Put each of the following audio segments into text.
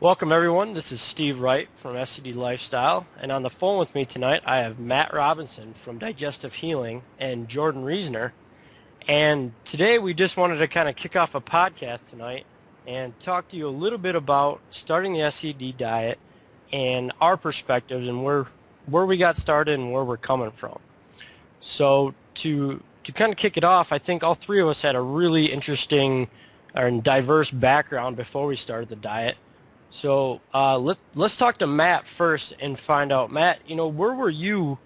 Welcome everyone, this is Steve Wright from SCD Lifestyle, and on the phone with me tonight I have Matt Robinson from Digestive Healing and Jordan Reasoner. And today we just wanted to kind of kick off a podcast tonight and talk to you a little bit about starting the SCD diet and our perspectives and where we got started and where we're coming from. So to kind of kick it off, I think all three of us had a really interesting and diverse background before we started the diet. So let's talk to Matt first and find out, Matt, where were you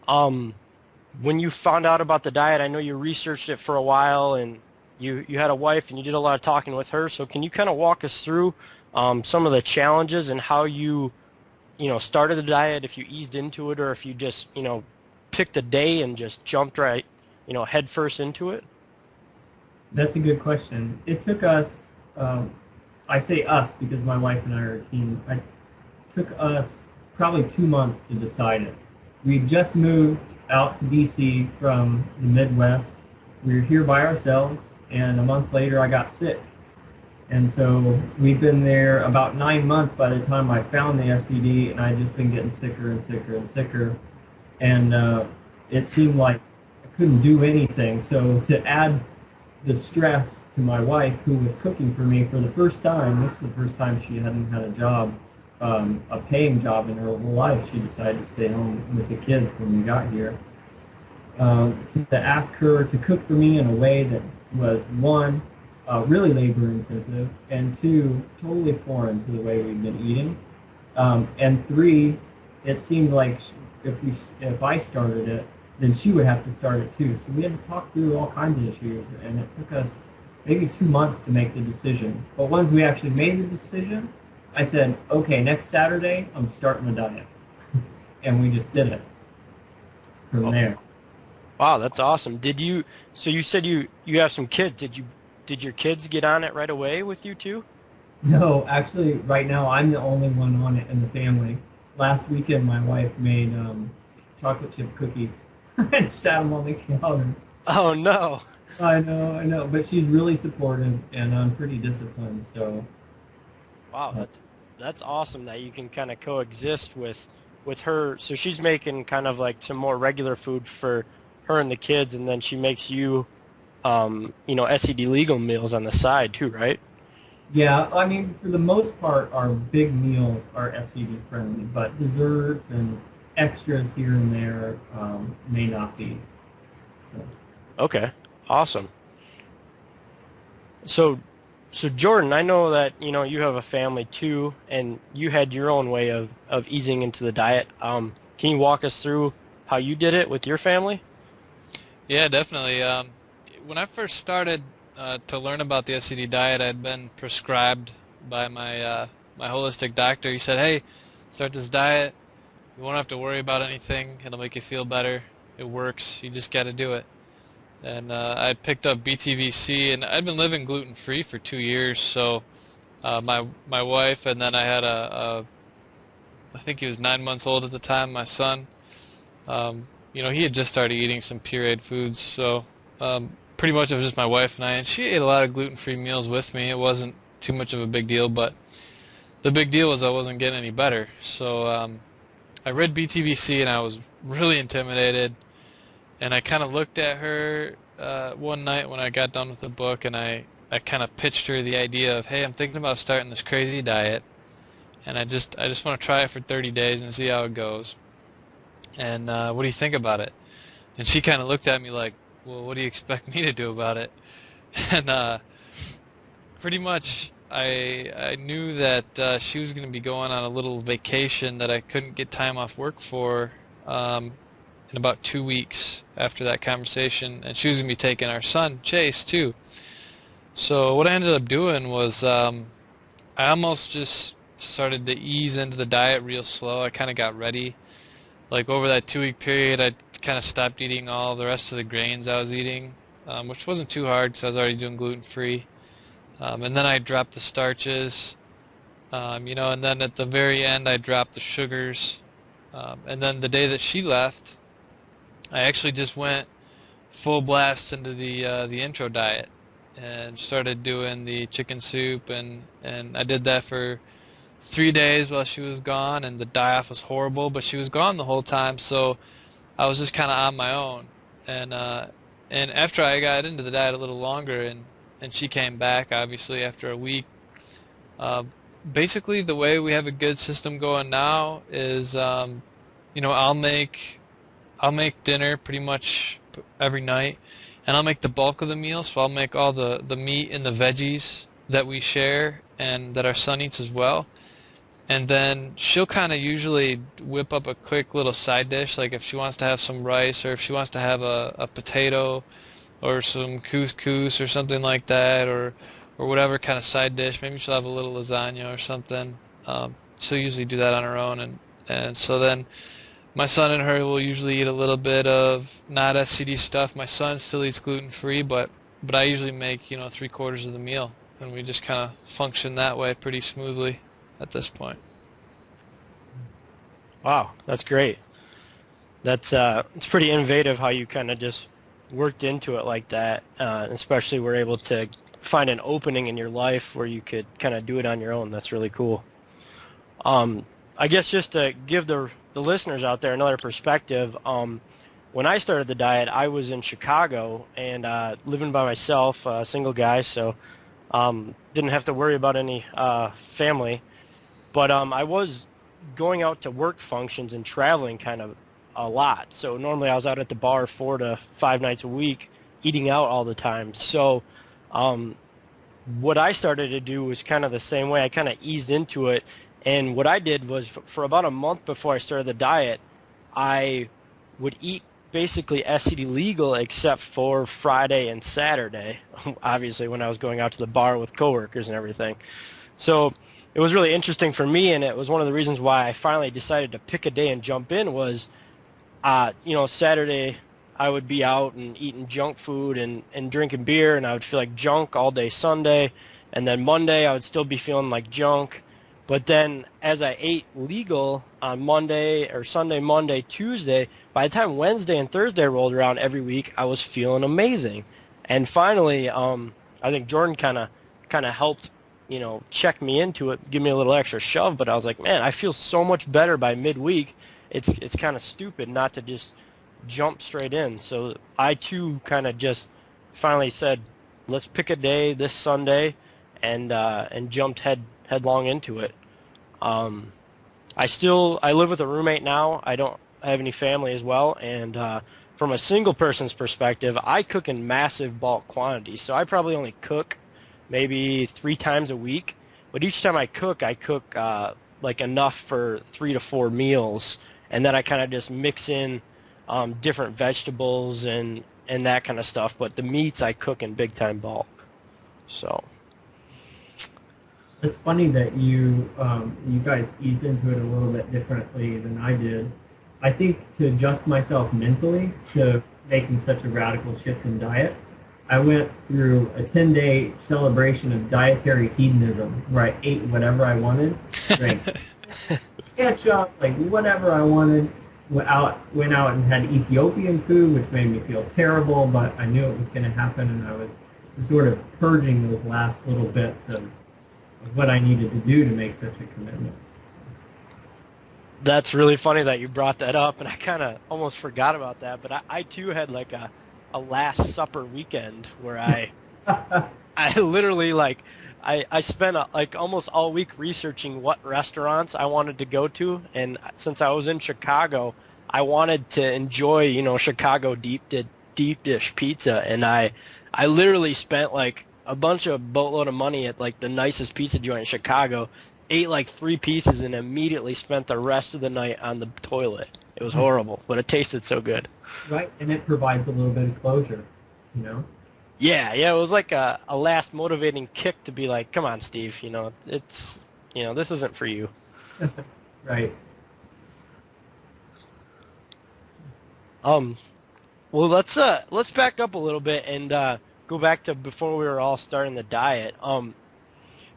when you found out about the diet? I know you researched it for a while and you had a wife and you did a lot of talking with her. So can you kind of walk us through some of the challenges and how you started the diet, if you eased into it or if you just, picked a day and just jumped right, head first into it? That's a good question. It took us, I say us because my wife and I are a team. It took us probably 2 months to decide it. We just moved out to D.C. from the Midwest. We were here by ourselves, and a month later I got sick. And so we've been there about 9 months by the time I found the SCD, and I'd just been getting sicker and sicker and sicker. And it seemed like I couldn't do anything. So to add the stress to my wife, who was cooking for me for the first time, this is the first time she hadn't had a job, a paying job in her whole life. She decided to stay home with the kids when we got here. To ask her to cook for me in a way that was, one, really labor intensive, and two, totally foreign to the way we've been eating. And three, it seemed like if I started it, then she would have to start it too. So we had to talk through all kinds of issues, and it took us maybe 2 months to make the decision. But once we actually made the decision, I said, okay, next Saturday, I'm starting the diet. And we just did it from there. Wow, that's awesome. So you said you have some kids. Did your kids get on it right away with you too? No, actually, right now, I'm the only one on it in the family. Last weekend, my wife made chocolate chip cookies and sat them on the counter. Oh no. I know, but she's really supportive, and I'm pretty disciplined, so. Wow, that's awesome that you can kind of coexist with her. So she's making kind of like some more regular food for her and the kids, and then she makes you, SED legal meals on the side too, right? Yeah, I mean, for the most part, our big meals are SCD friendly, but desserts and extras here and there may not be. So. Okay, awesome. So Jordan, I know that you have a family too, and you had your own way of easing into the diet. Can you walk us through how you did it with your family? Yeah, definitely. When I first started to learn about the SCD diet, I'd been prescribed by my holistic doctor. He said, "Hey, start this diet. You won't have to worry about anything. It'll make you feel better. It works. You just got to do it." And I picked up BTVC, and I'd been living gluten-free for 2 years. So my wife, and then I had I think he was 9 months old at the time, my son. He had just started eating some pureed foods, so pretty much it was just my wife and I, and she ate a lot of gluten-free meals with me. It wasn't too much of a big deal, but the big deal was I wasn't getting any better. So I read BTVC, and I was really intimidated, and I kind of looked at her one night when I got done with the book, and I kind of pitched her the idea of, hey, I'm thinking about starting this crazy diet, and I just want to try it for 30 days and see how it goes. And what do you think about it? And she kind of looked at me like, well, what do you expect me to do about it? And pretty much I knew that she was going to be going on a little vacation that I couldn't get time off work for in about 2 weeks after that conversation, and she was going to be taking our son, Chase, too. So what I ended up doing was I almost just started to ease into the diet real slow. I kind of got ready. Like over that 2-week period, I kind of stopped eating all the rest of the grains I was eating, which wasn't too hard because I was already doing gluten-free. And then I dropped the starches, and then at the very end I dropped the sugars. And then the day that she left, I actually just went full blast into the intro diet and started doing the chicken soup, and I did that for 3 days while she was gone, and the die-off was horrible, but she was gone the whole time, so I was just kind of on my own. And and after I got into the diet a little longer, and she came back, obviously, after a week, uh, basically the way we have a good system going now is, you know, I'll make dinner pretty much every night, and I'll make the bulk of the meal. So I'll make all the meat and the veggies that we share and that our son eats as well. And then she'll kind of usually whip up a quick little side dish, like if she wants to have some rice or if she wants to have a potato or some couscous or something like that, or whatever kind of side dish. Maybe she'll have a little lasagna or something. She'll usually do that on her own, and so then my son and her will usually eat a little bit of not SCD stuff. My son still eats gluten free, but I usually make, you know, 3/4 of the meal, and we just kind of function that way pretty smoothly at this point. Wow, that's great. That's it's pretty innovative how you kind of just worked into it like that. Especially were able to find an opening in your life where you could kind of do it on your own. That's really cool. I guess just to give the listeners out there another perspective, when I started the diet, I was in Chicago and living by myself, single guy, so didn't have to worry about any family. But I was going out to work functions and traveling kind of a lot. So normally I was out at the bar 4 to 5 nights a week, eating out all the time. So what I started to do was kind of the same way. I kind of eased into it. And what I did was for about a month before I started the diet, I would eat basically SCD legal except for Friday and Saturday, obviously when I was going out to the bar with coworkers and everything. So it was really interesting for me, and it was one of the reasons why I finally decided to pick a day and jump in was, you know, Saturday I would be out and eating junk food and drinking beer, and I would feel like junk all day Sunday, and then Monday I would still be feeling like junk. But then as I ate legal on Monday or Sunday, Monday, Tuesday, by the time Wednesday and Thursday rolled around every week, I was feeling amazing. And finally, I think Jordan kind of helped, you know, check me into it, give me a little extra shove. But I was like, man, I feel so much better by midweek. It's kind of stupid not to just jump straight in. So I too kind of just finally said, let's pick a day this Sunday, and jumped headlong into it. I live with a roommate now. I don't have any family as well, and from a single person's perspective, I cook in massive bulk quantities. So I probably only cook maybe 3 times a week, but each time I cook like enough for 3 to 4 meals, and then I kind of just mix in different vegetables and that kind of stuff. But the meats I cook in big time bulk. So. It's funny that you guys eased into it a little bit differently than I did. I think to adjust myself mentally to making such a radical shift in diet, I went through a 10-day celebration of dietary hedonism where I ate whatever I wanted, drank ketchup, like whatever I wanted, went out and had Ethiopian food, which made me feel terrible, but I knew it was going to happen, and I was sort of purging those last little bits of what I needed to do to make such a commitment. That's really funny that you brought that up, and I kind of almost forgot about that. But I too had like a Last Supper weekend where I literally like I spent like almost all week researching what restaurants I wanted to go to, and since I was in Chicago, I wanted to enjoy, you know, Chicago deep dish pizza, and I literally spent like a bunch of boatload of money at like the nicest pizza joint in Chicago, ate like 3 pieces, and immediately spent the rest of the night on the toilet. It was horrible, but it tasted so good. Right, and it provides a little bit of closure, you know? Yeah, it was like a last motivating kick to be like, come on, Steve, you know, it's, you know, this isn't for you. Right. Well, let's back up a little bit and go back to before we were all starting the diet.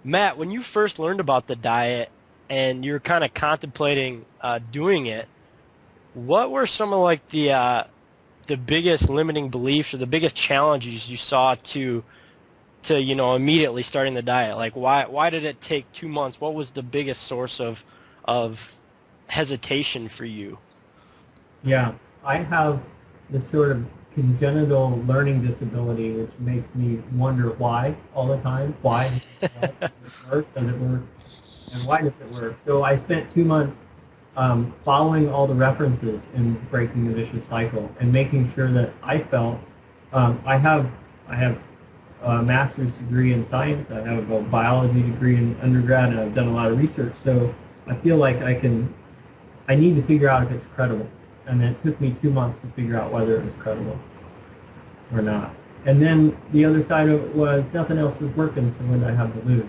Matt, when you first learned about the diet and you're kind of contemplating doing it, what were some of like the biggest limiting beliefs or the biggest challenges you saw to to, immediately starting the diet? Like, why did it take 2 months? What was the biggest source of hesitation for you? Yeah, I have this sort of congenital learning disability, which makes me wonder why all the time. Why does it help? Does it work? Does it work? And why does it work? So I spent 2 months following all the references in breaking the vicious cycle and making sure that I felt I have a master's degree in science. I have a biology degree in undergrad, and I've done a lot of research. So I feel like I need to figure out if it's credible. And it took me 2 months to figure out whether it was credible or not. And then the other side of it was nothing else was working, so what did I have to lose?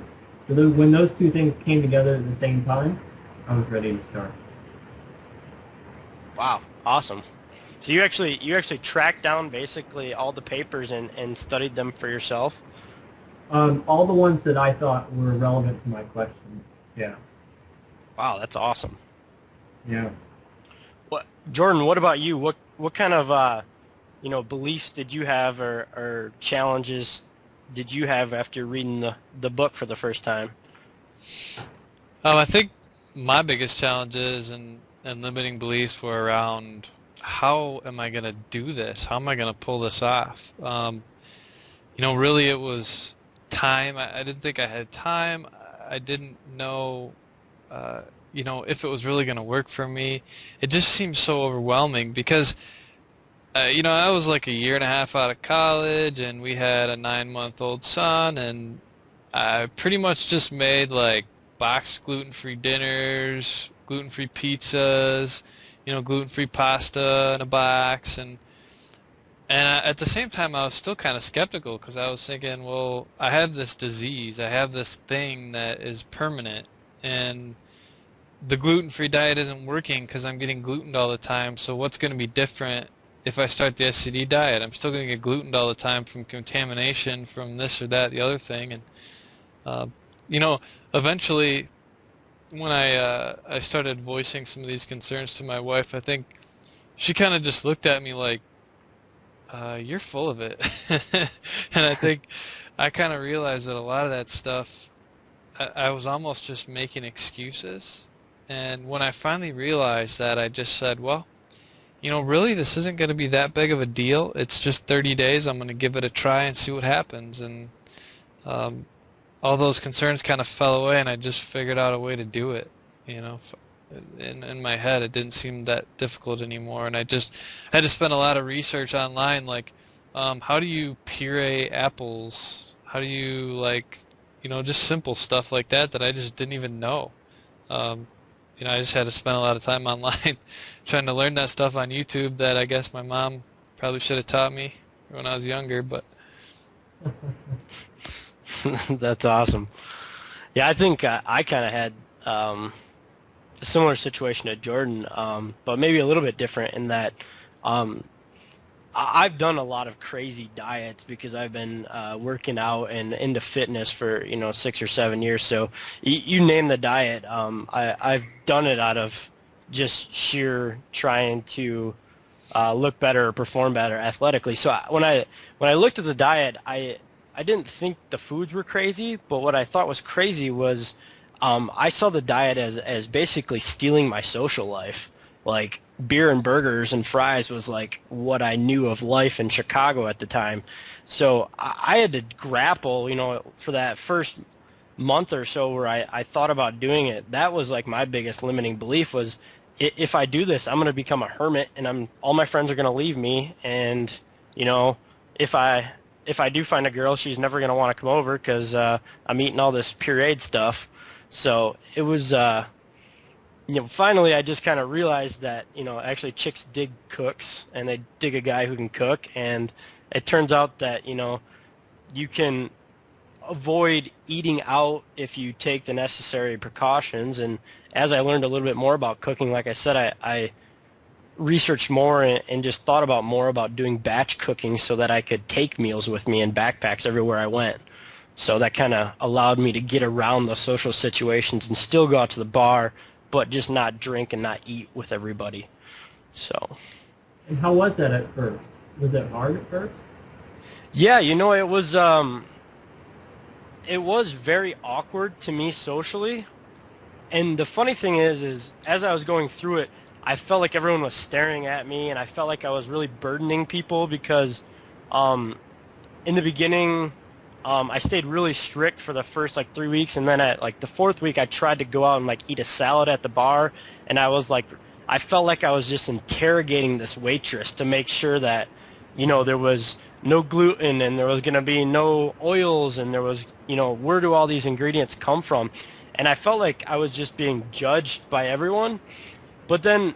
So when those two things came together at the same time, I was ready to start. Wow, awesome. So you actually tracked down basically all the papers and studied them for yourself? All the ones that I thought were relevant to my questions. Yeah. Wow, that's awesome. Yeah. Jordan, what about you? What kind of beliefs did you have, or challenges did you have after reading the book for the first time? I think my biggest challenges and limiting beliefs were around how am I going to do this? How am I going to pull this off? Really it was time. I didn't think I had time. I didn't know, if it was really going to work for me. It just seemed so overwhelming because, I was like a year and a half out of college, and we had a 9-month-old son, and I pretty much just made like boxed gluten-free dinners, gluten-free pizzas, gluten-free pasta in a box, and at the same time I was still kind of skeptical because I was thinking, well, I have this disease, I have this thing that is permanent, and the gluten-free diet isn't working because I'm getting glutened all the time. So what's going to be different if I start the SCD diet? I'm still going to get glutened all the time from contamination, from this or that, the other thing, and uh, you know, eventually, when I started voicing some of these concerns to my wife, I think she kind of just looked at me like, "You're full of it," and I think I kind of realized that a lot of that stuff, I was almost just making excuses. And when I finally realized that, I just said, well, really, this isn't going to be that big of a deal. It's just 30 days. I'm going to give it a try and see what happens. And um, all those concerns kind of fell away, and I just figured out a way to do it. You know, in my head, it didn't seem that difficult anymore. And I just had to spend a lot of research online, like how do you puree apples? How do you just simple stuff like that that I just didn't even know. Um, I just had to spend a lot of time online trying to learn that stuff on YouTube that I guess my mom probably should have taught me when I was younger, but That's awesome. Yeah, I think I kind of had a similar situation to Jordan, but maybe a little bit different in that um, I've done a lot of crazy diets because I've been working out and into fitness for 6 or 7 years. So you name the diet, I've done it out of just sheer trying to look better or perform better athletically. So when I looked at the diet, I didn't think the foods were crazy, but what I thought was crazy was I saw the diet as basically stealing my social life. Like beer and burgers and fries was like what I knew of life in Chicago at the time. So I had to grapple, for that first month or so where I thought about doing it. That was like my biggest limiting belief was if I do this, I'm going to become a hermit and all my friends are going to leave me. And, if I do find a girl, she's never going to want to come over because I'm eating all this pureed stuff. So it was, finally I just kind of realized that, actually chicks dig cooks and they dig a guy who can cook. And it turns out that, you can avoid eating out if you take the necessary precautions. And as I learned a little bit more about cooking, like I said, I researched more and just thought about more about doing batch cooking so that I could take meals with me in backpacks everywhere I went. So that kind of allowed me to get around the social situations and still go out to the bar, but just not drink and not eat with everybody. So. And how was that at first? Was it hard at first? Yeah, it was. it was very awkward to me socially. And the funny thing is as I was going through it, I felt like everyone was staring at me, and I felt like I was really burdening people because um, in the beginning, I stayed really strict for the first like 3 weeks, and then at like the fourth week, I tried to go out and like eat a salad at the bar, and I felt like I was just interrogating this waitress to make sure that, there was no gluten and there was going to be no oils and there was, where do all these ingredients come from? And I felt like I was just being judged by everyone. But then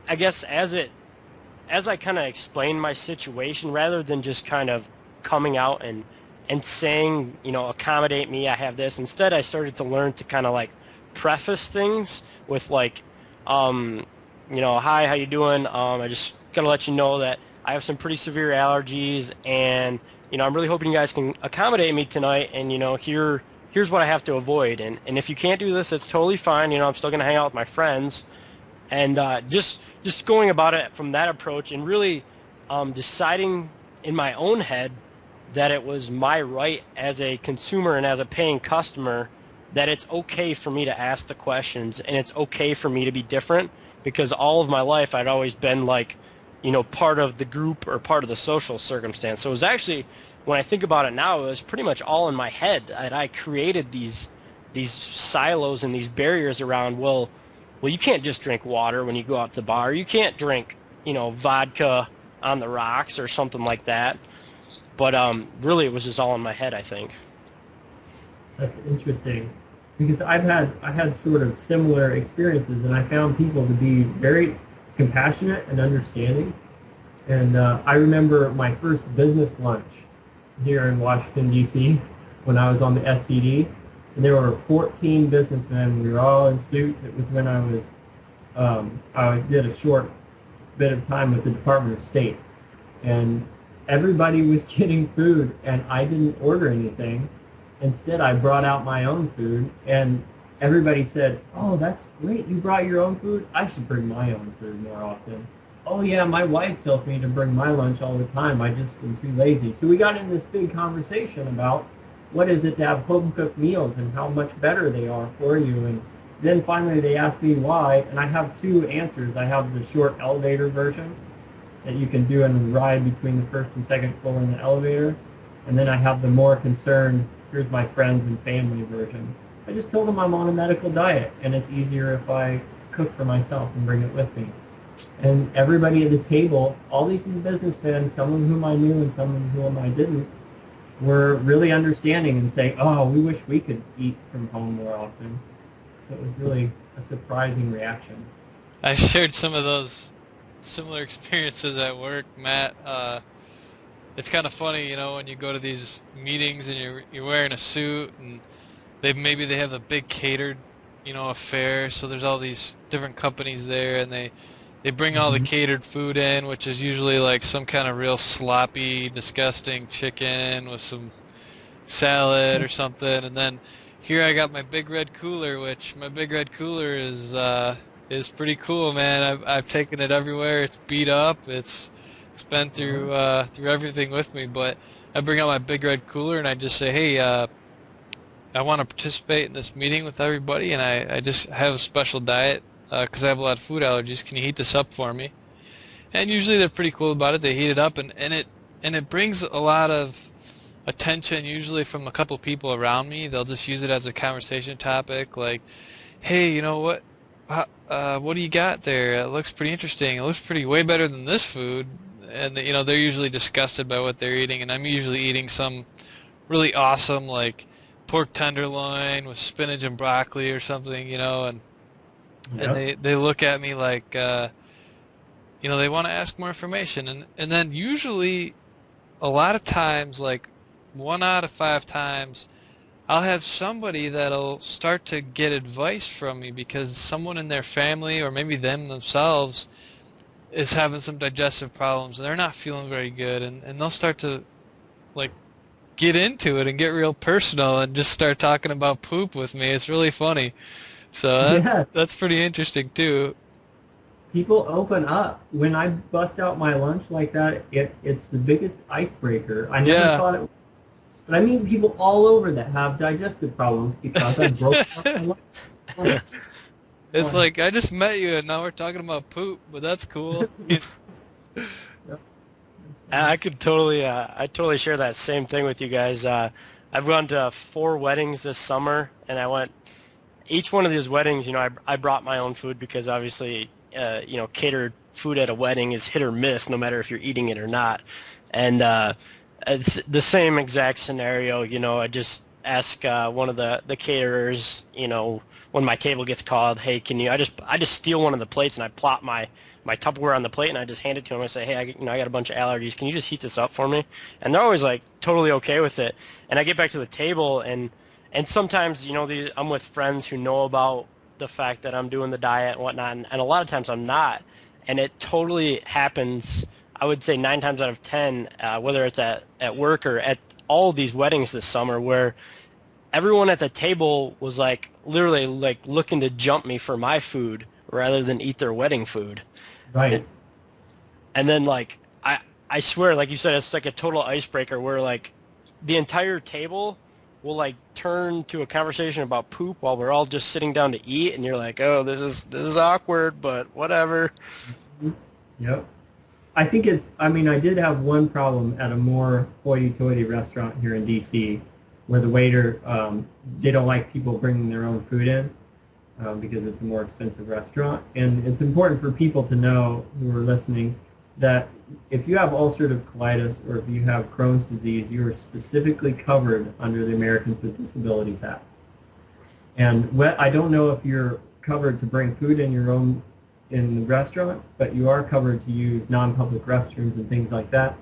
I guess as I kind of explained my situation, rather than just kind of coming out and saying, accommodate me, I have this. Instead, I started to learn to kind of like preface things with like, hi, how you doing? I just gonna let you know that I have some pretty severe allergies, and I'm really hoping you guys can accommodate me tonight. And here's what I have to avoid. And if you can't do this, it's totally fine. I'm still gonna hang out with my friends, and just going about it from that approach, and really deciding in my own head that it was my right as a consumer and as a paying customer that it's okay for me to ask the questions and it's okay for me to be different, because all of my life I'd always been like, part of the group or part of the social circumstance. So it was actually, when I think about it now, it was pretty much all in my head that I created these silos and these barriers around, well, you can't just drink water when you go out to the bar. You can't drink, vodka on the rocks or something like that. But really, it was just all in my head, I think. That's interesting, because I had sort of similar experiences, and I found people to be very compassionate and understanding. And I remember my first business lunch here in Washington, D.C., when I was on the SCD, and there were 14 businessmen. We were all in suits. It was when I did a short bit of time with the Department of State, and everybody was getting food, and I didn't order anything. Instead, I brought out my own food, and everybody said, "Oh, that's great. You brought your own food? I should bring my own food more often." "Oh, yeah, my wife tells me to bring my lunch all the time. I just am too lazy." So we got in this big conversation about what is it to have home-cooked meals and how much better they are for you. And then finally they asked me why, and I have two answers. I have the short elevator version that you can do in a ride between the first and second floor in the elevator. And then I have the more concerned, here's my friends and family version. I just told them I'm on a medical diet, and it's easier if I cook for myself and bring it with me. And everybody at the table, all these businessmen, some of whom I knew and some of whom I didn't, were really understanding and saying, "Oh, we wish we could eat from home more often." So it was really a surprising reaction. I shared some of those similar experiences at work, Matt. It's kind of funny, when you go to these meetings and you're wearing a suit, and maybe they have a big catered, affair. So there's all these different companies there, and they bring all the catered food in, which is usually like some kind of real sloppy, disgusting chicken with some salad or something. And then here I got my big red cooler, which my big red cooler is pretty cool, man. I've taken it everywhere. It's beat up. It's been through everything with me. But I bring out my big red cooler and I just say, "Hey, I want to participate in this meeting with everybody, and I just have a special diet because I have a lot of food allergies. Can you heat this up for me?" And usually they're pretty cool about it. They heat it up, and it brings a lot of attention, usually from a couple people around me. They'll just use it as a conversation topic, like, "Hey, you know what? What do you got there? It looks pretty interesting. It looks way better than this food." And they're usually disgusted by what they're eating, and I'm usually eating some really awesome, like pork tenderloin with spinach and broccoli or something, and they look at me like, they want to ask more information, and then usually a lot of times, like 1 out of 5 times, I'll have somebody that'll start to get advice from me because someone in their family or maybe them themselves is having some digestive problems and they're not feeling very good, and they'll start to like get into it and get real personal and just start talking about poop with me. It's really funny. So that's pretty interesting too. People open up. When I bust out my lunch like that, it's the biggest icebreaker. I never thought it But I meet people all over that have digestive problems because I broke up my life. It's like I just met you and now we're talking about poop, but that's cool. Yep. I totally share that same thing with you guys. I've gone to 4 weddings this summer, and each one of these weddings, I brought my own food because obviously, catered food at a wedding is hit or miss, no matter if you're eating it or not. And it's the same exact scenario. I just ask one of the caterers, when my table gets called, hey, can you? I just steal one of the plates and I plop my Tupperware on the plate and I just hand it to them. I say, hey, I got a bunch of allergies. Can you just heat this up for me? And they're always like totally okay with it. And I get back to the table and sometimes, I'm with friends who know about the fact that I'm doing the diet and whatnot, and a lot of times I'm not. And it totally happens, I would say 9 times out of 10, whether it's at work or at all of these weddings this summer, where everyone at the table was like literally like looking to jump me for my food rather than eat their wedding food. Right. And then like I swear, like you said, it's like a total icebreaker where like the entire table will like turn to a conversation about poop while we're all just sitting down to eat, and you're like, oh, this is awkward, but whatever. Yep. I did have one problem at a more hoity-toity restaurant here in D.C. where the waiter, they don't like people bringing their own food in because it's a more expensive restaurant. And it's important for people to know who are listening that if you have ulcerative colitis or if you have Crohn's disease, you are specifically covered under the Americans with Disabilities Act. And I don't know if you're covered to bring food in your own in the restaurants, but you are covered to use non-public restrooms and things like that.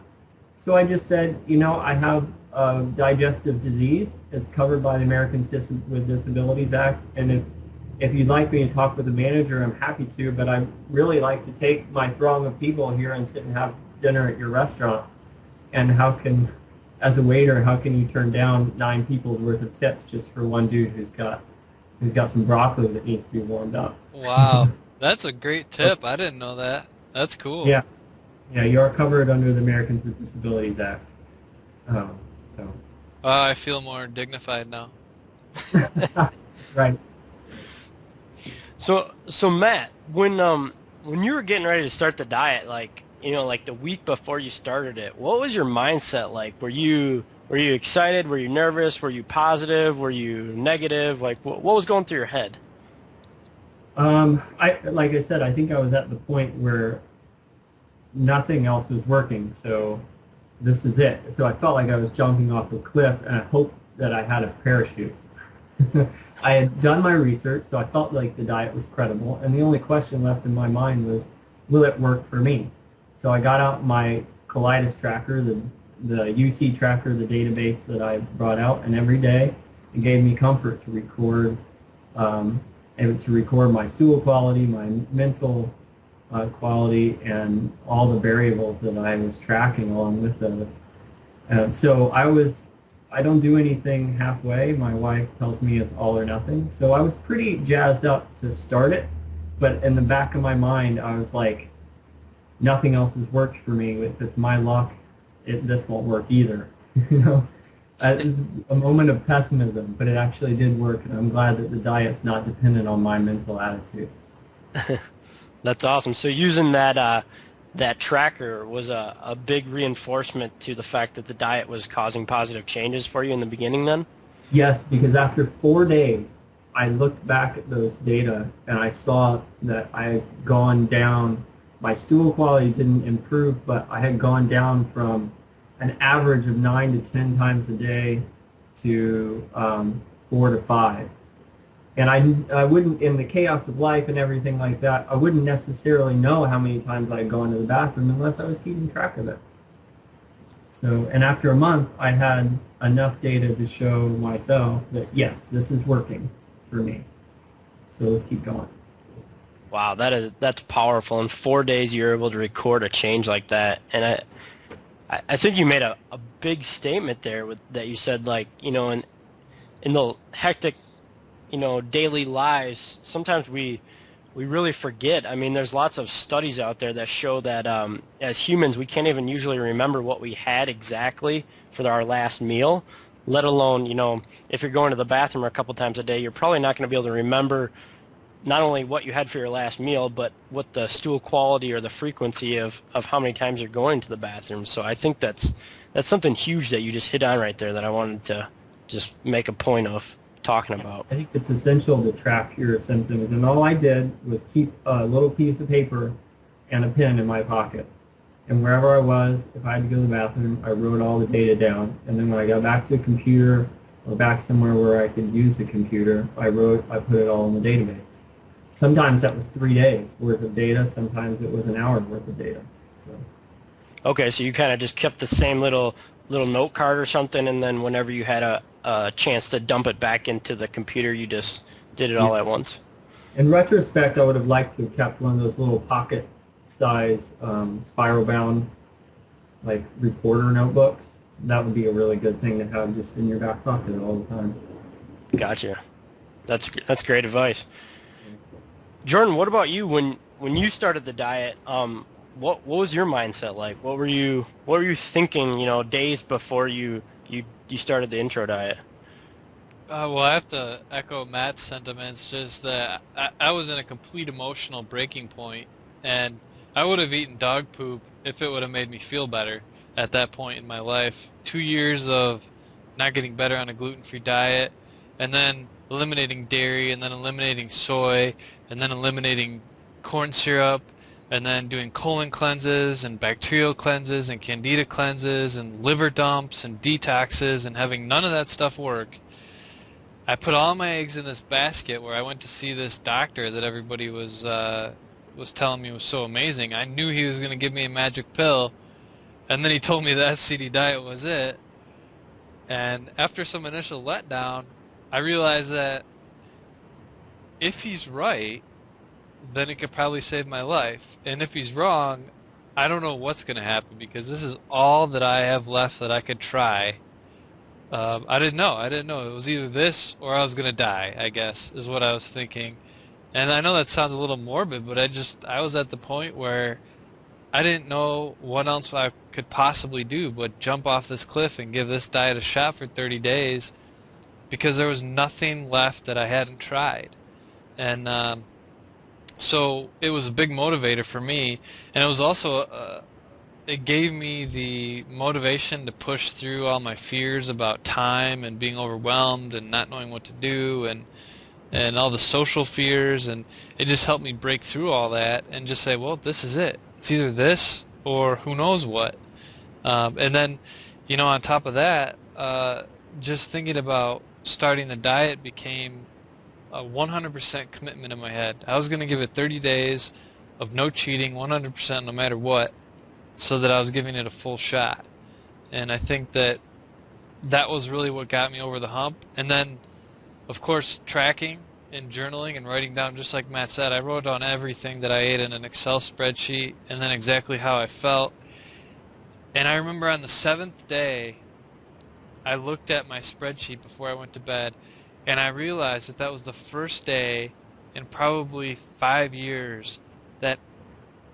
So I just said, I have a digestive disease. It's covered by the Americans with Disabilities Act, and if you'd like me to talk with the manager, I'm happy to, but I'd really like to take my throng of people here and sit and have dinner at your restaurant. And as a waiter, how can you turn down 9 people's worth of tips just for one dude who's got some broccoli that needs to be warmed up? Wow, that's a great tip. I didn't know that. That's cool. Yeah, you are covered under the Americans with Disabilities Act. So. I feel more dignified now. Right. So Matt, when you were getting ready to start the diet, like like the week before you started it, what was your mindset like? Were you excited? Were you nervous? Were you positive? Were you negative? Like what was going through your head? Like I said, I think I was at the point where nothing else was working, so this is it. So I felt like I was jumping off a cliff, and I hoped that I had a parachute. I had done my research, so I felt like the diet was credible, and the only question left in my mind was, will it work for me? So I got out my colitis tracker, the UC tracker, the database that I brought out, and every day it gave me comfort to record my stool quality, my mental quality, and all the variables that I was tracking along with those. So I don't do anything halfway. My wife tells me it's all or nothing. So I was pretty jazzed up to start it, but in the back of my mind, I was like, nothing else has worked for me. If it's my luck, this won't work either. It was a moment of pessimism, but it actually did work, and I'm glad that the diet's not dependent on my mental attitude. That's awesome. So using that tracker was a big reinforcement to the fact that the diet was causing positive changes for you in the beginning then? Yes, because after 4 days, I looked back at those data and I saw that I had gone down. My stool quality didn't improve, but I had gone down from an average of 9 to 10 times a day to 4 to 5. And I wouldn't, in the chaos of life and everything like that, I wouldn't necessarily know how many times I had gone to the bathroom unless I was keeping track of it. So, and after a month, I had enough data to show myself that, yes, this is working for me. So let's keep going. Wow, that's powerful. In 4 days, you're able to record a change like that. And I think you made a big statement there that you said, like, in the hectic daily lives, sometimes we really forget. I mean, there's lots of studies out there that show that as humans, we can't even usually remember what we had exactly for our last meal. let alone, if you're going to the bathroom a couple times a day, you're probably not going to be able to remember not only what you had for your last meal, but what the stool quality or the frequency of how many times you're going to the bathroom. So I think that's something huge that you just hit on right there that I wanted to just make a point of talking about. I think it's essential to track your symptoms, and all I did was keep a little piece of paper and a pen in my pocket. And wherever I was, if I had to go to the bathroom, I wrote all the data down. And then when I got back to a computer or back somewhere where I could use the computer, I put it all in the database. Sometimes that was 3 days worth of data. Sometimes it was an hour worth of data. So. Okay, so you kind of just kept the same little note card or something, and then whenever you had a chance to dump it back into the computer, you just did it all at once. In retrospect, I would have liked to have kept one of those little pocket-size spiral-bound, like reporter notebooks. That would be a really good thing to have just in your back pocket all the time. Gotcha. That's great advice. Jordan, what about you? When you started the diet, what was your mindset like? What were you thinking, days before you started the intro diet? Well, I have to echo Matt's sentiments, just that I was in a complete emotional breaking point, and I would have eaten dog poop if it would have made me feel better at that point in my life. 2 years of not getting better on a gluten-free diet, and then eliminating dairy, and then eliminating soy, and then eliminating corn syrup, and then doing colon cleanses and bacterial cleanses and candida cleanses and liver dumps and detoxes, and having none of that stuff work. I put all my eggs in this basket where I went to see this doctor that everybody was telling me was so amazing. I knew he was going to give me a magic pill, and then he told me the SCD diet was it. And after some initial letdown, I realized that if he's right, then it could probably save my life. And if he's wrong, I don't know what's going to happen, because this is all that I have left that I could try. I didn't know. It was either this or I was going to die, I guess, is what I was thinking. And I know that sounds a little morbid, but I was at the point where I didn't know what else I could possibly do but jump off this cliff and give this diet a shot for 30 days, because there was nothing left that I hadn't tried. And so it was a big motivator for me, and it was also it gave me the motivation to push through all my fears about time and being overwhelmed and not knowing what to do, and all the social fears, and it just helped me break through all that and just say, well, this is it. It's either this or who knows what. And then, on top of that, just thinking about starting the diet became a 100% commitment in my head. I was going to give it 30 days of no cheating, 100% no matter what, so that I was giving it a full shot. And I think that was really what got me over the hump. And then, of course, tracking and journaling and writing down, just like Matt said, I wrote down everything that I ate in an Excel spreadsheet, and then exactly how I felt. And I remember on the 7th day, I looked at my spreadsheet before I went to bed, and I realized that was the first day in probably 5 years that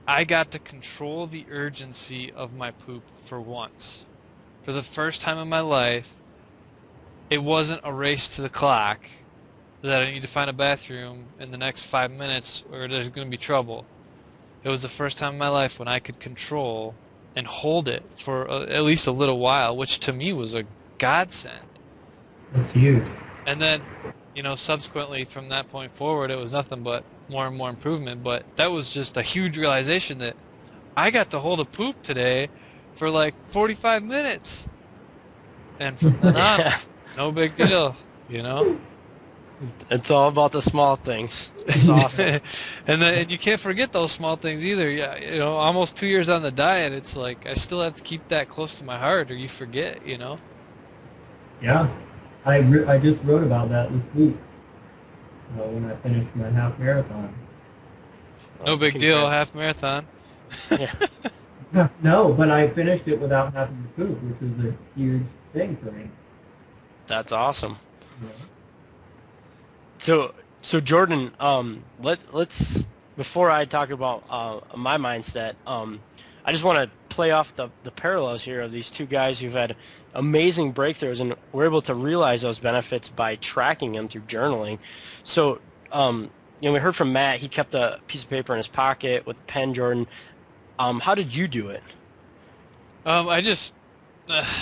I got to control the urgency of my poop for once. For the first time in my life, it wasn't a race to the clock that I need to find a bathroom in the next 5 minutes or there's going to be trouble. It was the first time in my life when I could control and hold it for at least a little while, which to me was a godsend. That's huge. And then, subsequently from that point forward, it was nothing but more and more improvement. But that was just a huge realization that I got to hold a poop today for like 45 minutes. And from then on, no big deal, It's all about the small things. It's awesome. and you can't forget those small things either. Yeah, almost 2 years on the diet, it's like I still have to keep that close to my heart, or you forget. Yeah, I just wrote about that this week when I finished my half marathon. No big deal, half marathon. Yeah. No, but I finished it without having to poop, which was a huge thing for me. That's awesome. Yeah. So Jordan, let's before I talk about my mindset, I just want to play off the parallels here of these two guys who've had amazing breakthroughs, and we're able to realize those benefits by tracking them through journaling. So, we heard from Matt. He kept a piece of paper in his pocket with a pen. Jordan, how did you do it? I just,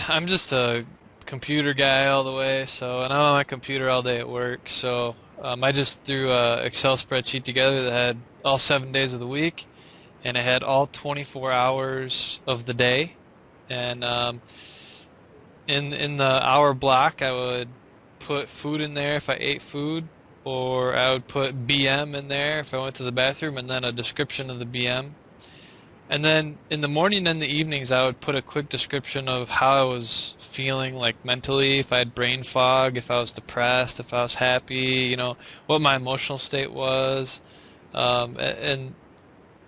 I'm just a computer guy all the way, so, and I'm on my computer all day at work, so I just threw a Excel spreadsheet together that had all 7 days of the week, and it had all 24 hours of the day, and in the hour block, I would put food in there if I ate food, or I would put BM in there if I went to the bathroom, and then a description of the BM. And then in the morning and the evenings, I would put a quick description of how I was feeling, like mentally, if I had brain fog, if I was depressed, if I was happy, what my emotional state was. And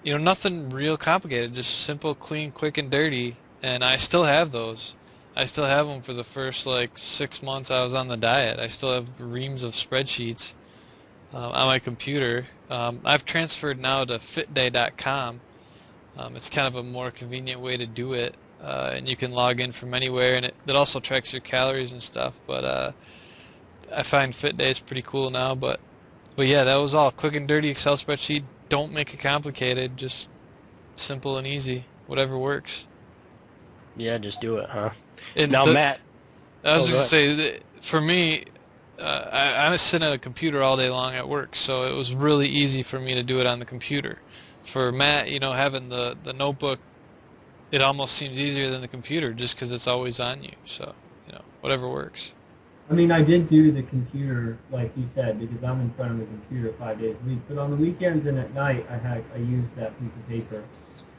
nothing real complicated, just simple, clean, quick, and dirty. And I still have those. I still have them for the first, 6 months I was on the diet. I still have reams of spreadsheets on my computer. I've transferred now to fitday.com. It's kind of a more convenient way to do it, and you can log in from anywhere, and it also tracks your calories and stuff. But I find FitDay is pretty cool now. But yeah, that was all quick and dirty Excel spreadsheet. Don't make it complicated. Just simple and easy. Whatever works. Yeah, just do it, huh? And Now, Matt. I was go just ahead. say that for me, I was sitting at a computer all day long at work, so it was really easy for me to do it on the computer. For Matt, having the notebook, it almost seems easier than the computer just because it's always on you. So, whatever works. I mean, I did do the computer, like you said, because I'm in front of the computer 5 days a week. But on the weekends and at night, I used that piece of paper.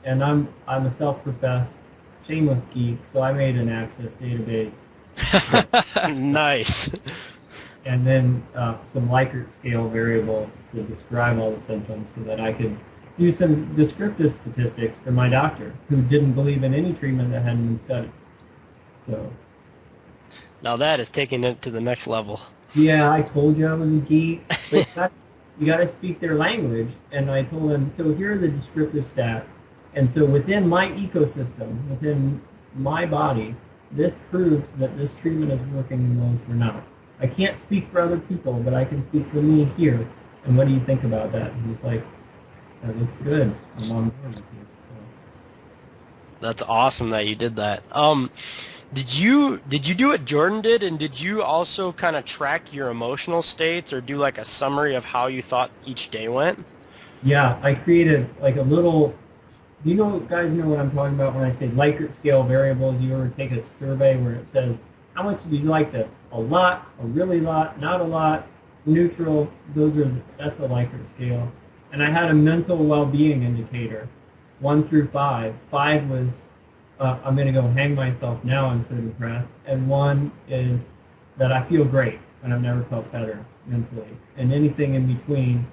And I'm a self-professed shameless geek, so I made an Access database. Nice. And then some Likert scale variables to describe all the symptoms so that I could use some descriptive statistics for my doctor, who didn't believe in any treatment that hadn't been studied. So. Now that is taking it to the next level. Yeah, I told you I was a geek. But you got to speak their language. And I told them, so here are the descriptive stats. And so within my ecosystem, within my body, this proves that this treatment is working and those were not. I can't speak for other people, but I can speak for me here. And what do you think about that? And he's like, that looks good. I'm on board with you. So. That's awesome that you did that. Did you do what Jordan did, and did you also kind of track your emotional states or do like a summary of how you thought each day went? Yeah, I created like a little. Do you guys know what I'm talking about when I say Likert scale variables? You ever take a survey where it says, how much do you like this? A lot, a really lot, not a lot, neutral. That's a Likert scale. And I had a mental well-being indicator, 1 through 5. 5 was, I'm going to go hang myself now, I'm so depressed. And 1 is that I feel great, and I've never felt better mentally. And anything in between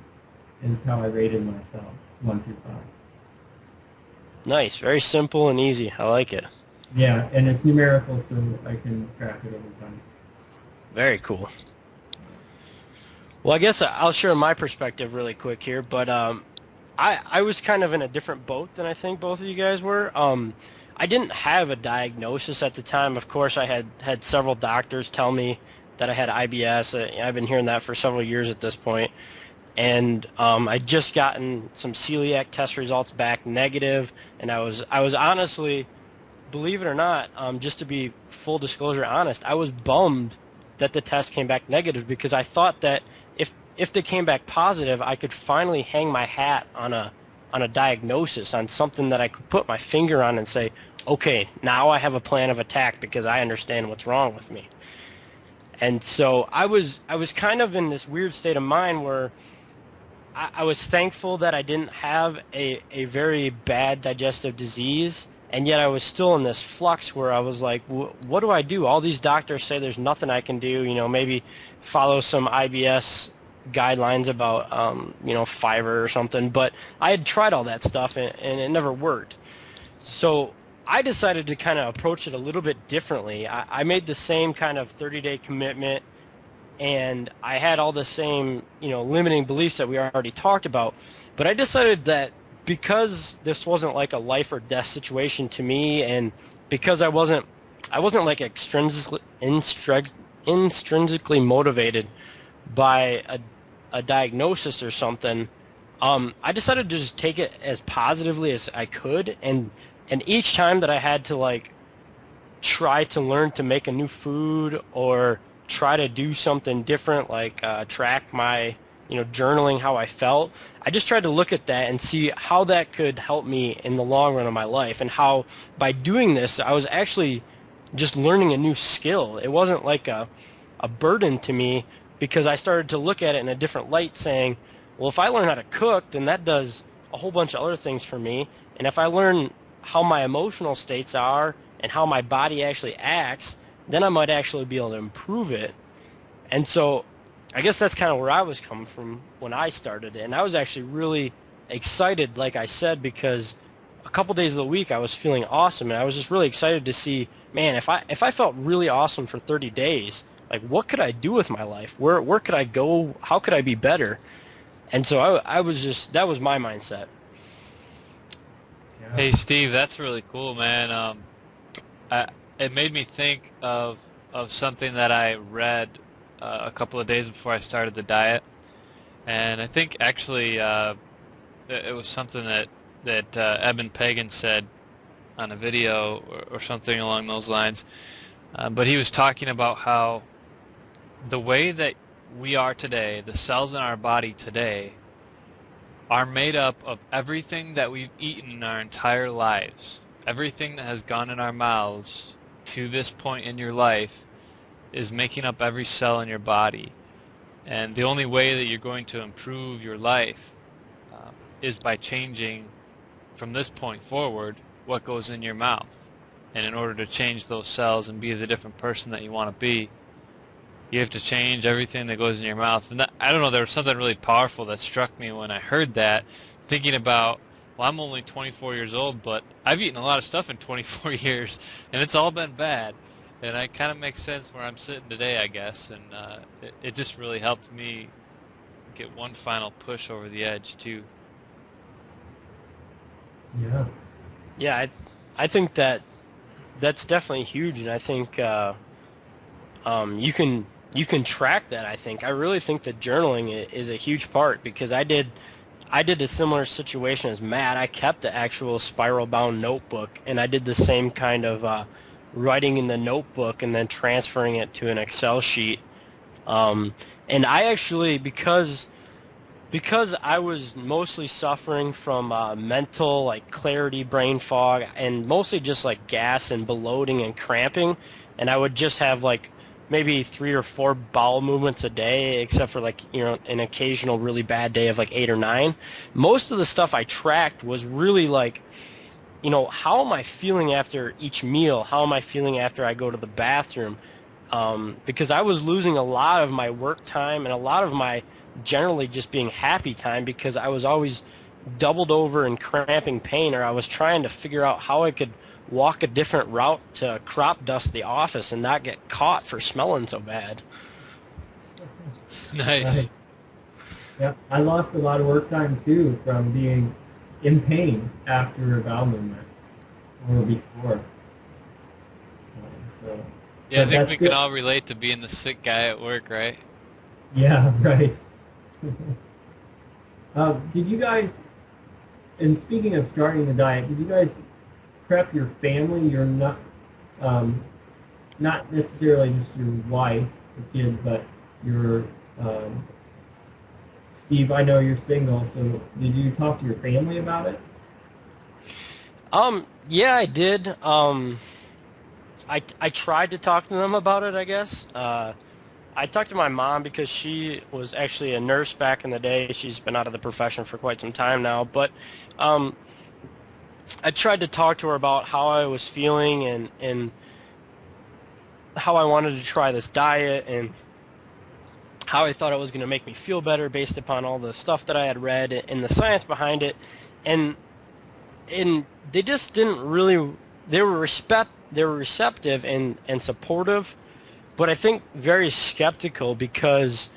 is how I rated myself, 1 through 5. Nice. Very simple and easy. I like it. Yeah, and it's numerical, so I can track it over time. Very cool. Well, I guess I'll share my perspective really quick here, but I was kind of in a different boat than I think both of you guys were. I didn't have a diagnosis at the time. Of course, I had several doctors tell me that I had IBS. I've been hearing that for several years at this point. And I'd just gotten some celiac test results back negative, and I was honestly, believe it or not, just to be full disclosure honest, I was bummed that the test came back negative because I thought that if they came back positive, I could finally hang my hat on a diagnosis, on something that I could put my finger on and say, okay, now I have a plan of attack because I understand what's wrong with me. And so I was kind of in this weird state of mind where I was thankful that I didn't have a very bad digestive disease, and yet I was still in this flux where I was like, what do I do? All these doctors say there's nothing I can do, maybe follow some IBS guidelines about, fiber or something. But I had tried all that stuff, and it never worked. So I decided to kind of approach it a little bit differently. I made the same kind of 30-day commitment, and I had all the same, limiting beliefs that we already talked about. But I decided that because this wasn't like a life or death situation to me, and because I wasn't I wasn't like intrinsically motivated by a diagnosis or something. I decided to just take it as positively as I could, and each time that I had to like try to learn to make a new food or try to do something different, like track my, journaling how I felt. I just tried to look at that and see how that could help me in the long run of my life, and how by doing this, I was actually just learning a new skill. It wasn't like a burden to me because I started to look at it in a different light, saying, well, if I learn how to cook, then that does a whole bunch of other things for me. And if I learn how my emotional states are and how my body actually acts, then I might actually be able to improve it. And so I guess that's kind of where I was coming from when I started it. And I was actually really excited, like I said, because a couple days of the week I was feeling awesome, and I was just really excited to see, man, if I felt really awesome for 30 days, like what could I do with my life? Where could I go? How could I be better? And so I was just, that was my mindset. Yeah. Hey Steve, that's really cool, man. It made me think of something that I read a couple of days before I started the diet, and I think actually it was something that Eben Pagan said on a video or something along those lines. But he was talking about how the way that we are today, the cells in our body today, are made up of everything that we've eaten in our entire lives. Everything that has gone in our mouths to this point in your life is making up every cell in your body. And the only way that you're going to improve your life is by changing from this point forward what goes in your mouth. And in order to change those cells and be the different person that you want to be, you have to change everything that goes in your mouth. And that, I don't know, there was something really powerful that struck me when I heard that, thinking about, well, I'm only 24 years old, but I've eaten a lot of stuff in 24 years, and it's all been bad. And it kind of makes sense where I'm sitting today, I guess. And it just really helped me get one final push over the edge, too. Yeah. Yeah, I think that's definitely huge, and I think you can track that. I think I really think that journaling is a huge part, because I did a similar situation as Matt. I kept the actual spiral bound notebook, and I did the same kind of writing in the notebook and then transferring it to an Excel sheet. And I actually, because I was mostly suffering from mental, like, clarity, brain fog, and mostly just like gas and bloating and cramping, and I would just have like maybe 3 or 4 bowel movements a day, except for like, an occasional really bad day of like 8 or 9. Most of the stuff I tracked was really like, how am I feeling after each meal? How am I feeling after I go to the bathroom? Because I was losing a lot of my work time and a lot of my generally just being happy time, because I was always doubled over in cramping pain, or I was trying to figure out how I could walk a different route to crop dust the office and not get caught for smelling so bad. Nice. Right. Yeah. I lost a lot of work time too from being in pain after a bowel movement or before. So. Yeah, I But think that's we good. can all relate to being the sick guy at work, right? Yeah. Right. Did you guys? And speaking of starting the diet, did you guys prep your family? You're not necessarily just your wife or kids, but your Steve. I know you're single, so did you talk to your family about it? Yeah, I did. I tried to talk to them about it, I guess. I talked to my mom because she was actually a nurse back in the day. She's been out of the profession for quite some time now. But um, I tried to talk to her about how I was feeling, and how I wanted to try this diet, and how I thought it was going to make me feel better based upon all the stuff that I had read and the science behind it. And they just didn't really, they were receptive and supportive, but I think very skeptical, because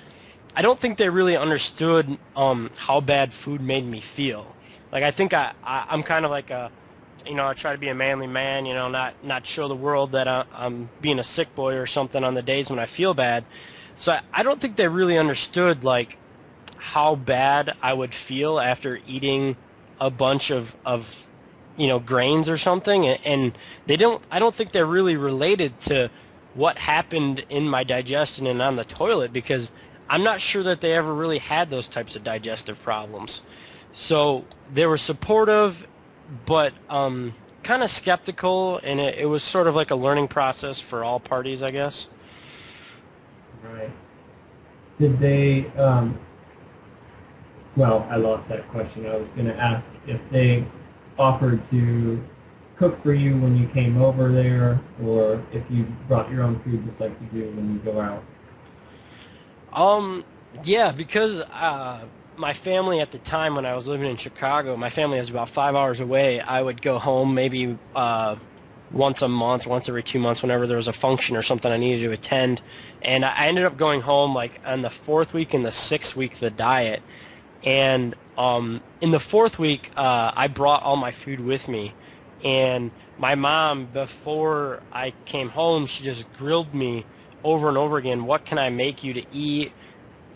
I don't think they really understood how bad food made me feel. Like, I think I'm kind of like a I try to be a manly man, not show the world that I'm being a sick boy or something on the days when I feel bad. So I don't think they really understood like how bad I would feel after eating a bunch of grains or something, and I don't think they're really related to what happened in my digestion and on the toilet, because I'm not sure that they ever really had those types of digestive problems. So they were supportive, but kind of skeptical, and it was sort of like a learning process for all parties, I guess. Right. Did they, well, I lost that question. I was going to ask if they offered to cook for you when you came over there, or if you brought your own food just like you do when you go out. Yeah, because my family at the time when I was living in Chicago, my family was about 5 hours away. I would go home maybe once a month, once every 2 months, whenever there was a function or something I needed to attend. And I ended up going home like on the fourth week and the sixth week of the diet. And in the fourth week, I brought all my food with me. And my mom, before I came home, she just grilled me over and over again, what can I make you to eat?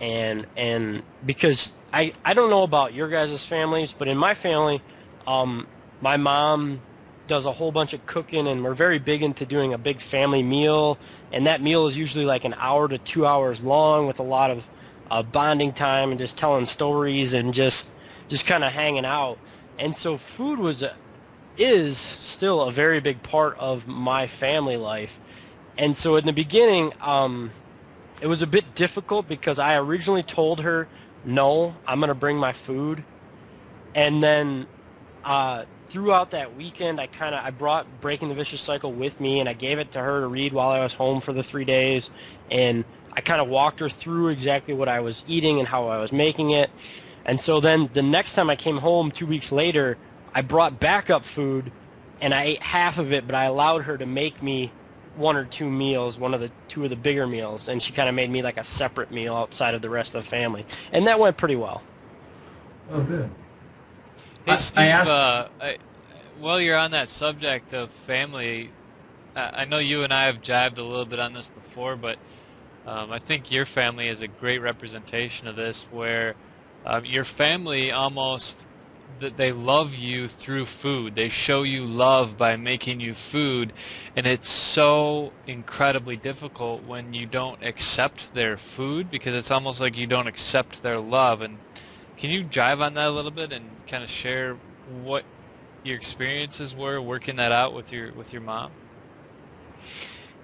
And because I don't know about your guys' families, but in my family, my mom does a whole bunch of cooking, and we're very big into doing a big family meal, and that meal is usually like an hour to 2 hours long with a lot of bonding time and just telling stories and just kind of hanging out. And so food is still a very big part of my family life. And so in the beginning, it was a bit difficult because I originally told her, no, I'm going to bring my food. And then throughout that weekend, I brought Breaking the Vicious Cycle with me, and I gave it to her to read while I was home for the 3 days. And I kind of walked her through exactly what I was eating and how I was making it. And so then the next time I came home 2 weeks later, I brought backup food, and I ate half of it, but I allowed her to make me one or two meals, two of the bigger meals, and she kind of made me like a separate meal outside of the rest of the family, and that went pretty well. Oh, good. Hey, Steve, while you're on that subject of family, I know you and I have jived a little bit on this before, but I think your family is a great representation of this, where your family almost, that they love you through food. They show you love by making you food, and it's so incredibly difficult when you don't accept their food, because it's almost like you don't accept their love. And can you jive on that a little bit and kind of share what your experiences were working that out with your mom?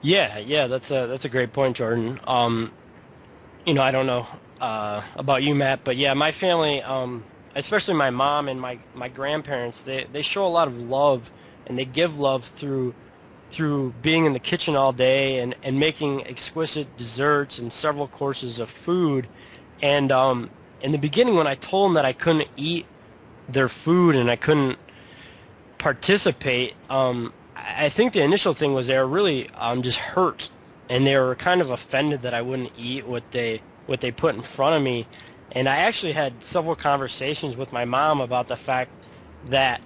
Yeah, that's a great point, Jordan. I don't know about you, Matt, but yeah, my family, especially my mom and my grandparents, they show a lot of love, and they give love through being in the kitchen all day and making exquisite desserts and several courses of food. And in the beginning, when I told them that I couldn't eat their food and I couldn't participate, I think the initial thing was they were really just hurt, and they were kind of offended that I wouldn't eat what they put in front of me. And I actually had several conversations with my mom about the fact that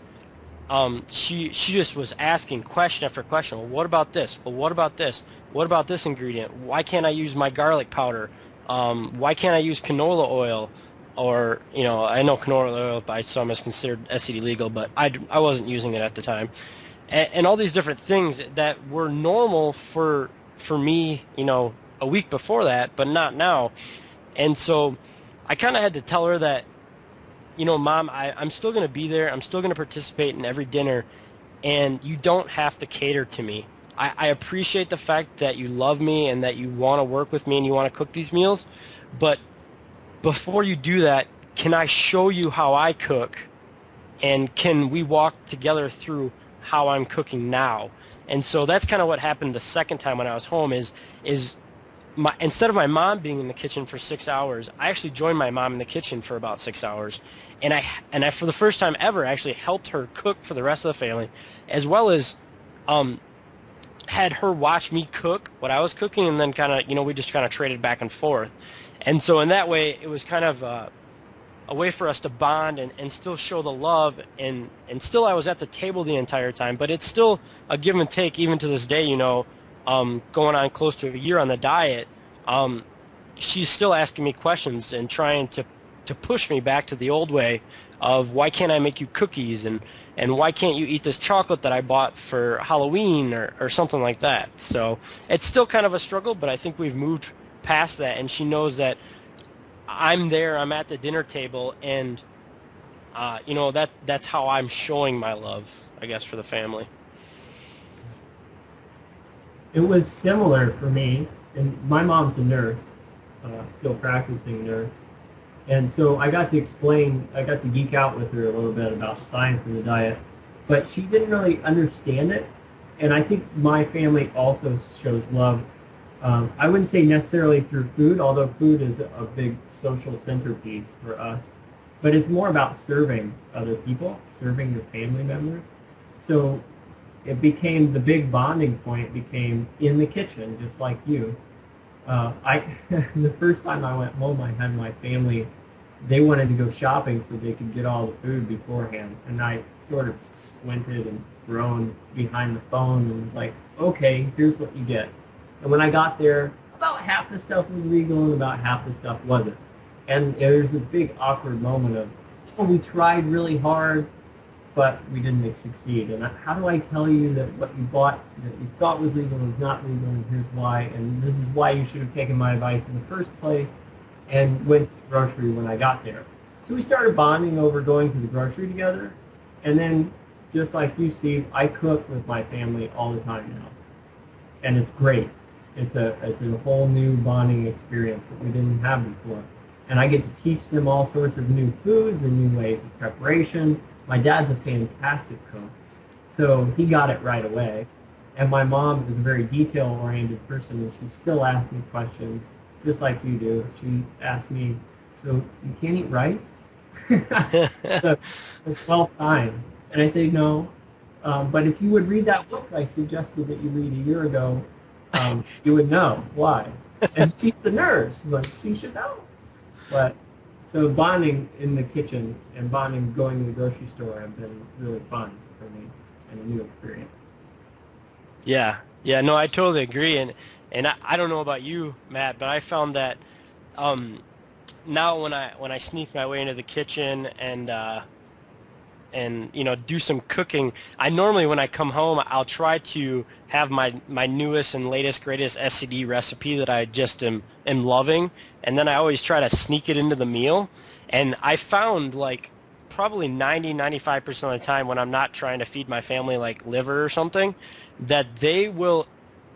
she just was asking question after question. Well, what about this? Well, what about this? What about this ingredient? Why can't I use my garlic powder? Why can't I use canola oil? Or, I know canola oil by some is considered SED legal, but I wasn't using it at the time. And all these different things that were normal for me, a week before that, but not now. And so I kind of had to tell her that, Mom, I'm still going to be there. I'm still going to participate in every dinner, and you don't have to cater to me. I appreciate the fact that you love me and that you want to work with me and you want to cook these meals, but before you do that, can I show you how I cook, and can we walk together through how I'm cooking now? And so that's kind of what happened the second time when I was home is instead of my mom being in the kitchen for 6 hours, I actually joined my mom in the kitchen for about 6 hours. And I for the first time ever actually helped her cook for the rest of the family, as well as had her watch me cook what I was cooking, and then kind of, we just kind of traded back and forth. And so in that way, it was kind of a way for us to bond and still show the love, and still I was at the table the entire time, but it's still a give and take even to this day, going on close to a year on the diet. She's still asking me questions and trying to push me back to the old way of why can't I make you cookies, and why can't you eat this chocolate that I bought for Halloween or something like that. So it's still kind of a struggle, but I think we've moved past that, and she knows that I'm there, I'm at the dinner table, and that's how I'm showing my love, I guess, for the family. It was similar for me, and my mom's a nurse, still practicing nurse, and so I got to geek out with her a little bit about the science of the diet, but she didn't really understand it, and I think my family also shows love. I wouldn't say necessarily through food, although food is a big social centerpiece for us, but it's more about serving other people, serving your family members. So it became the big bonding point became in the kitchen, just like you. The first time I went home, I had my family, they wanted to go shopping so they could get all the food beforehand, and I sort of squinted and groaned behind the phone and was like, okay, here's what you get. And when I got there, about half the stuff was legal and about half the stuff wasn't. And there's this big awkward moment of, oh, we tried really hard, but we didn't succeed. And how do I tell you that what you bought that you thought was legal is not legal, and here's why, and this is why you should have taken my advice in the first place, and went to the grocery when I got there. So we started bonding over going to the grocery together, and then, just like you, Steve, I cook with my family all the time now. And it's great. It's a whole new bonding experience that we didn't have before. And I get to teach them all sorts of new foods and new ways of preparation. My dad's a fantastic cook, so he got it right away. And my mom is a very detail-oriented person, and she still asks me questions, just like you do. She asked me, so you can't eat rice? So it's well timed. And I say, no. But if you would read that book I suggested that you read a year ago, you would know why. And she's the nurse, like she should know. But so bonding in the kitchen and bonding going to the grocery store have been really fun for me and a new experience. Yeah, no, I totally agree, and I don't know about you, Matt, but I found that now when I sneak my way into the kitchen and do some cooking, I normally when I come home I'll try to have my newest and latest greatest SCD recipe that I just am loving, and then I always try to sneak it into the meal. And I found like probably 95% of the time when I'm not trying to feed my family like liver or something, that they will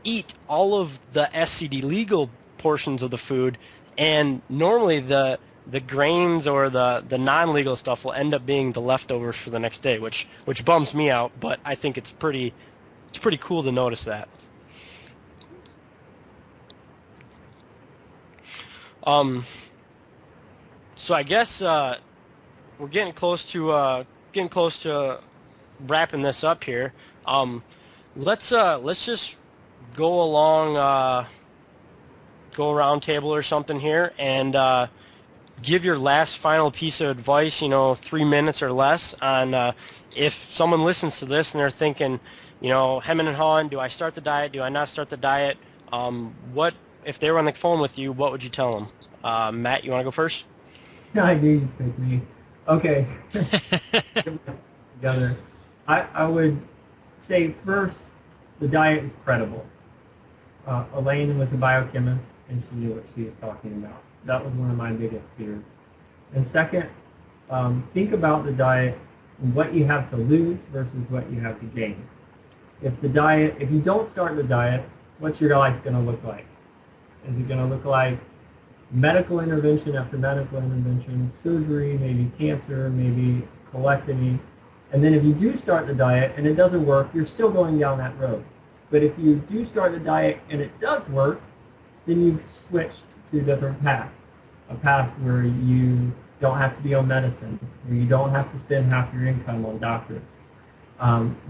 eat all of the SCD legal portions of the food, and normally the grains or the non-legal stuff will end up being the leftovers for the next day, which bums me out, but I think it's pretty cool to notice that. So I guess we're getting close to wrapping this up here. Let's just go along, go around table or something here, and give your last final piece of advice, 3 minutes or less, on if someone listens to this and they're thinking, hemming and hawing, do I start the diet, do I not start the diet? What if they were on the phone with you, what would you tell them? Matt, you want to go first? Yeah, I knew you'd pick me. Okay. Together. I would say first, the diet is credible. Elaine was a biochemist, and she knew what she was talking about. That was one of my biggest fears. And second, think about the diet and what you have to lose versus what you have to gain. If you don't start the diet, what's your life going to look like? Is it going to look like medical intervention after medical intervention, surgery, maybe cancer, maybe colectomy? And then if you do start the diet and it doesn't work, you're still going down that road. But if you do start the diet and it does work, then you've switched to a different path, a path where you don't have to be on medicine, where you don't have to spend half your income on doctors,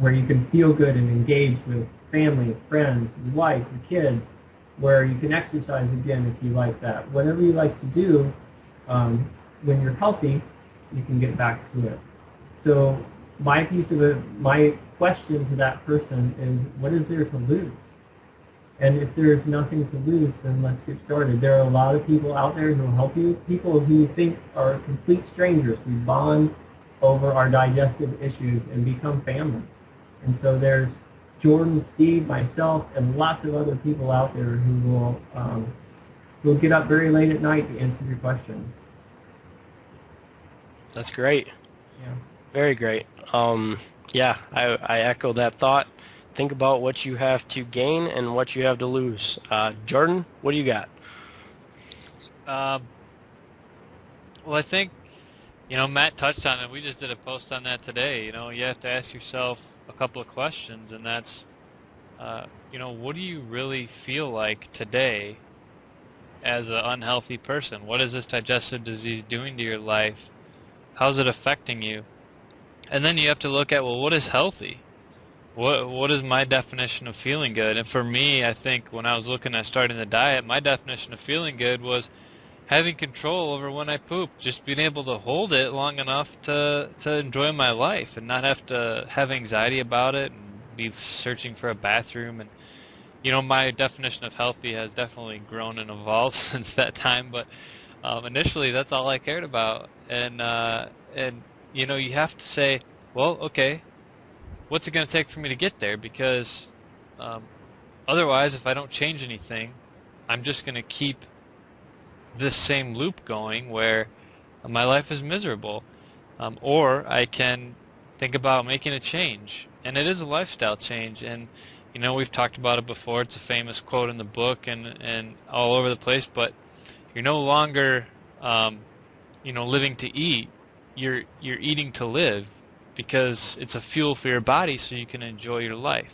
where you can feel good and engage with family, friends, your wife, your kids, where you can exercise again if you like that. Whatever you like to do, when you're healthy, you can get back to it. So my piece of it, my question to that person is, what is there to lose? And if there's nothing to lose, then let's get started. There are a lot of people out there who will help you, people who you think are complete strangers. We bond over our digestive issues and become family. And so there's Jordan, Steve, myself, and lots of other people out there who will get up very late at night to answer your questions. That's great. Yeah. Very great. Yeah, I echo that thought. Think about what you have to gain and what you have to lose. Jordan, what do you got? Well, I think, Matt touched on it. We just did a post on that today. You have to ask yourself a couple of questions, and that's, what do you really feel like today as an unhealthy person? What is this digestive disease doing to your life? How's it affecting you? And then you have to look at, well, what is healthy? What is my definition of feeling good? And for me, I think when I was looking at starting the diet, my definition of feeling good was having control over when I poop, just being able to hold it long enough to enjoy my life and not have to have anxiety about it and be searching for a bathroom. And my definition of healthy has definitely grown and evolved since that time, but initially that's all I cared about. And you have to say, well, okay, what's it going to take for me to get there? Because otherwise, if I don't change anything, I'm just going to keep this same loop going where my life is miserable. Or I can think about making a change. And it is a lifestyle change. And, we've talked about it before. It's a famous quote in the book and all over the place. But you're no longer, living to eat. You're eating to live, because it's a fuel for your body so you can enjoy your life.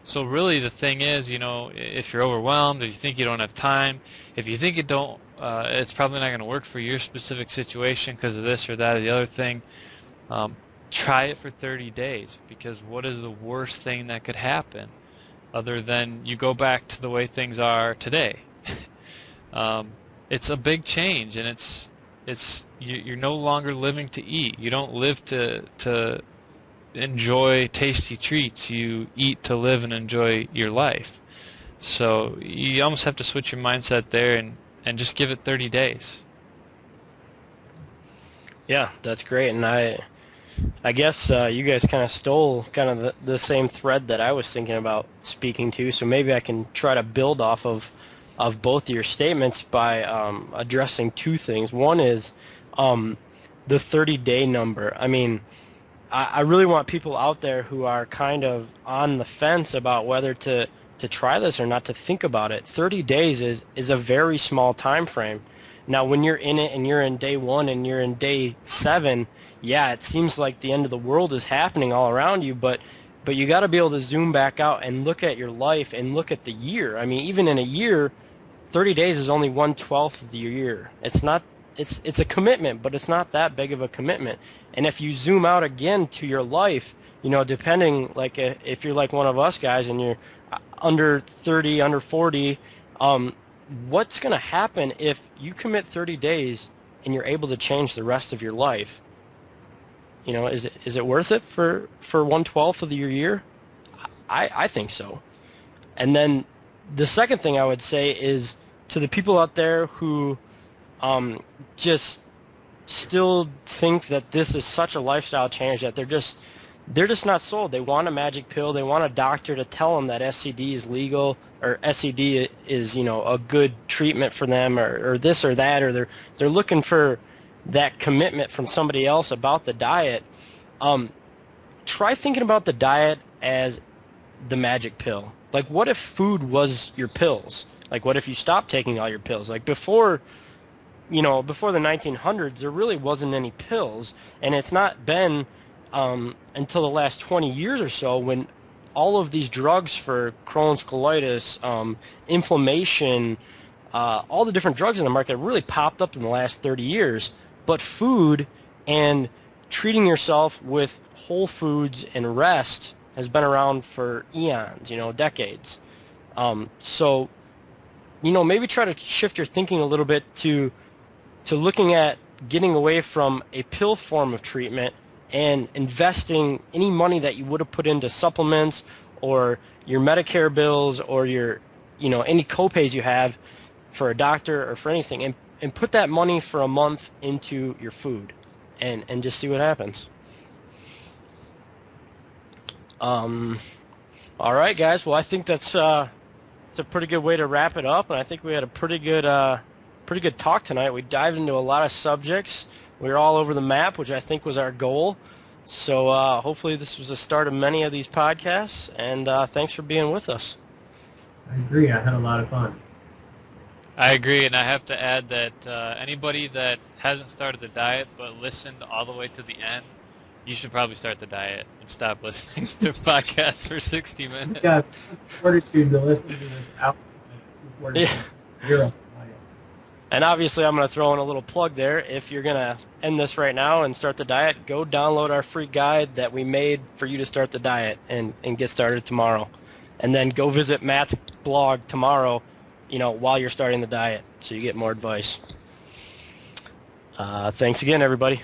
So really the thing is, if you're overwhelmed, if you think you don't have time, if you think it's probably not going to work for your specific situation because of this or that or the other thing, try it for 30 days, because what is the worst thing that could happen other than you go back to the way things are today? It's a big change, and you're no longer living to eat. You don't live to enjoy tasty treats. You eat to live and enjoy your life. So you almost have to switch your mindset there and just give it 30 days. Yeah, that's great. And I guess you guys kind of stole kind of the same thread that I was thinking about speaking to. So maybe I can try to build off of both your statements by addressing two things. One is the 30-day number. I mean, I really want people out there who are kind of on the fence about whether to try this or not to think about it. 30 days is a very small time frame. Now, when you're in it and you're in day 1 and you're in day 7, yeah, it seems like the end of the world is happening all around you, but you got to be able to zoom back out and look at your life and look at the year. I mean, even in a year, 30 days is only 1/12 of the year. It's a commitment, but it's not that big of a commitment. And if you zoom out again to your life, depending, like if you're like one of us guys and you're under 30, under 40, what's going to happen if you commit 30 days and you're able to change the rest of your life? Is it worth it for 1/12 of your year? I think so. And then the second thing I would say is to the people out there who just still think that this is such a lifestyle change that they're just not sold. They want a magic pill. They want a doctor to tell them that SCD is legal or SCD is a good treatment for them or this or that, or they're looking for that commitment from somebody else about the diet. Try thinking about the diet as the magic pill. Like, what if food was your pills? Like, what if you stopped taking all your pills? Like, before the 1900s, there really wasn't any pills, and it's not been until the last 20 years or so when all of these drugs for Crohn's, colitis, inflammation, all the different drugs in the market really popped up in the last 30 years. But food and treating yourself with whole foods and rest has been around for eons, decades. So maybe try to shift your thinking a little bit to looking at getting away from a pill form of treatment and investing any money that you would have put into supplements or your Medicare bills or your, any copays you have for a doctor or for anything, and put that money for a month into your food and just see what happens. All right, guys. Well, I think it's a pretty good way to wrap it up, and I think we had a pretty good talk tonight. We dived into a lot of subjects. We were all over the map, which I think was our goal. So hopefully this was the start of many of these podcasts, and thanks for being with us. I agree. I had a lot of fun. I agree, and I have to add that anybody that hasn't started the diet but listened all the way to the end, you should probably start the diet and stop listening to podcasts for 60 minutes. Yeah, fortitude to listen to this out. Zero. And obviously, I'm going to throw in a little plug there. If you're going to end this right now and start the diet, go download our free guide that we made for you to start the diet and get started tomorrow. And then go visit Matt's blog tomorrow, while you're starting the diet so you get more advice. Thanks again, everybody.